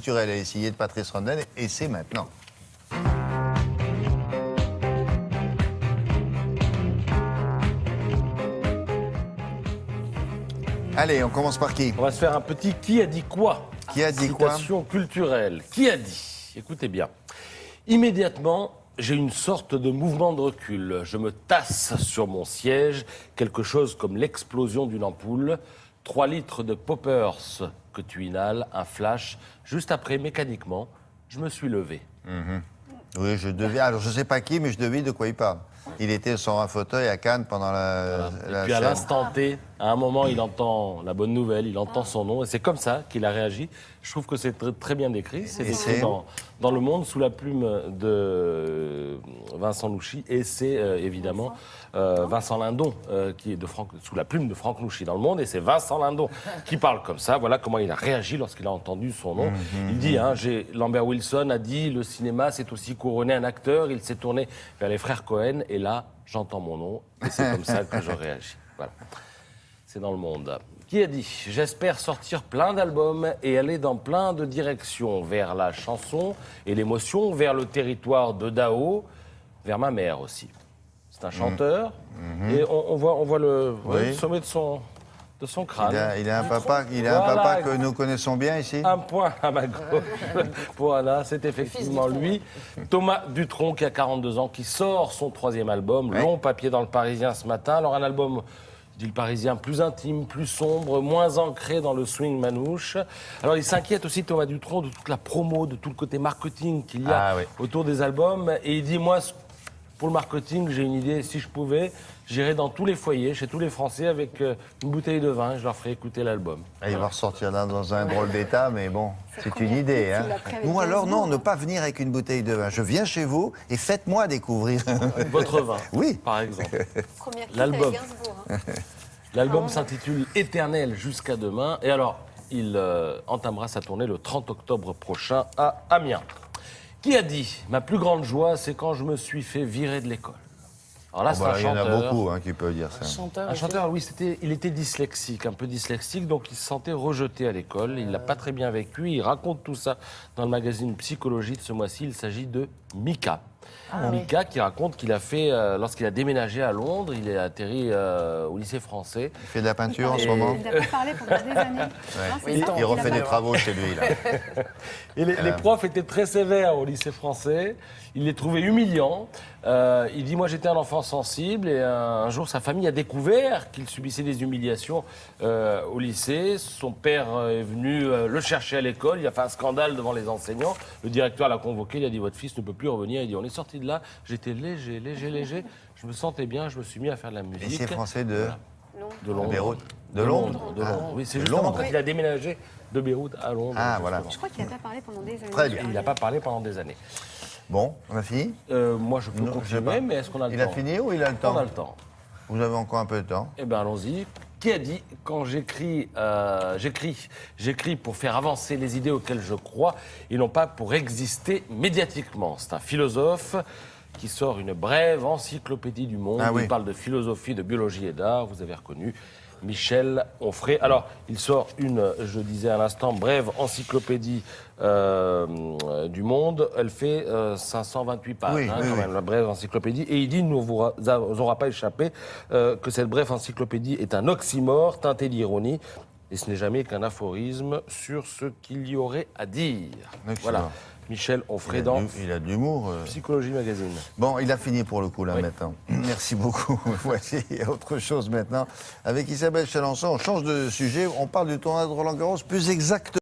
culturel et essayé de Patrice Rondel, et c'est maintenant. Allez, on commence par qui? On va se faire un petit qui a dit quoi. Qui a dit quoi? Citation culturelle. Qui a dit? Écoutez bien. Immédiatement, j'ai une sorte de mouvement de recul. Je me tasse sur mon siège, quelque chose comme l'explosion d'une ampoule. 3 litres de poppers que tu inhales, un flash. Juste après, mécaniquement, je me suis levé. Oui, je devais. Alors, je ne sais pas qui, mais je devine de quoi il parle. Il était sur un fauteuil à Cannes pendant la Et puis à scène. l'instant T, à un moment, il entend la bonne nouvelle, il entend son nom, et c'est comme ça qu'il a réagi. Je trouve que c'est très bien décrit. C'est décrit dans Le Monde, sous la plume de Vincent Louchy, et c'est évidemment Vincent Lindon, qui est sous la plume de Franck Louchy dans Le Monde, et c'est Vincent Lindon qui parle comme ça. Voilà comment il a réagi lorsqu'il a entendu son nom. Il dit, Lambert Wilson a dit, le cinéma, c'est aussi couronner un acteur. Il s'est tourné vers les frères Cohen, et là, j'entends mon nom, et c'est comme ça que je réagis. Voilà. C'est dans Le Monde. Qui a dit « J'espère sortir plein d'albums et aller dans plein de directions, vers la chanson et l'émotion, vers le territoire de Dao, vers ma mère aussi. » C'est un chanteur, et on voit le sommet de son crâne. Il a un papa, un papa que nous connaissons bien ici. Un point à ma gauche. Voilà, c'est effectivement lui. Thomas Dutronc, qui a 42 ans, qui sort son 3e album, Long Papier dans Le Parisien ce matin. Alors un album, dit Le Parisien, plus intime, plus sombre, moins ancré dans le swing manouche. Alors il s'inquiète aussi, Thomas Dutronc, de toute la promo, de tout le côté marketing qu'il y a autour des albums. Et il dit, moi, pour le marketing, j'ai une idée, si je pouvais, j'irais dans tous les foyers, chez tous les Français, avec une bouteille de vin, je leur ferais écouter l'album. Il va ressortir là dans un drôle d'état, mais bon, c'est une idée. Hein. Ou alors, non, ne pas venir avec une bouteille de vin. Je viens chez vous et faites-moi découvrir. Votre vin, oui, par exemple. L'album. L'album s'intitule Éternel jusqu'à demain. Et alors, il entamera sa tournée le 30 octobre prochain à Amiens. Qui a dit « Ma plus grande joie, c'est quand je me suis fait virer de l'école ». Alors là, c'est un chanteur. Il y en a beaucoup qui peuvent dire ça. Un chanteur, oui, il était dyslexique, un peu dyslexique, donc il se sentait rejeté à l'école. Il l'a pas très bien vécu. Il raconte tout ça dans le magazine Psychologie de ce mois-ci. Il s'agit de Mika. Mika qui raconte qu'il a fait, lorsqu'il a déménagé à Londres, il est atterri au lycée français. Il fait de la peinture en ce moment. Il n'a pas parlé pendant des années. Il refait des travaux chez lui, là. Et les profs étaient très sévères au lycée français. Il les trouvait humiliants. Il dit, moi j'étais un enfant sensible et un jour sa famille a découvert qu'il subissait des humiliations au lycée. Son père est venu le chercher à l'école. Il a fait un scandale devant les enseignants. Le directeur l'a convoqué. Il a dit, votre fils ne peut plus revenir. Il dit, on est sorti de là. J'étais léger. Je me sentais bien. Je me suis mis à faire de la musique. Lycée français de Londres. Beyrouth. De Londres. Oui, c'est justement quand il a déménagé de Beyrouth à Londres. Ah, voilà. Je crois qu'il n'a pas parlé pendant des années. Très bien. Il n'a pas parlé pendant des années. Bon, on a fini? Moi, je peux continuer, mais est-ce qu'on a le temps? Il a fini ou il a le temps? On a le temps. Vous avez encore un peu de temps. Eh bien, allons-y. Qui a dit « Quand j'écris pour faire avancer les idées auxquelles je crois et non pas pour exister médiatiquement ». C'est un philosophe qui sort une brève encyclopédie du monde. Il parle de philosophie, de biologie et d'art. Vous avez reconnu Michel Onfray. Alors, il sort je disais à l'instant, brève encyclopédie du monde. Elle fait 528 pages, quand même, la brève encyclopédie. Et il dit, ne vous aura pas échappé, que cette brève encyclopédie est un oxymore teinté d'ironie. Et ce n'est jamais qu'un aphorisme sur ce qu'il y aurait à dire. Voilà. Michel Onfray dans il a de l'humour. Psychologie Magazine. Bon, il a fini pour le coup, là, maintenant. Merci beaucoup. Voici autre chose maintenant. Avec Isabelle Chalençon, on change de sujet. On parle du tournoi de Roland-Garros, plus exactement.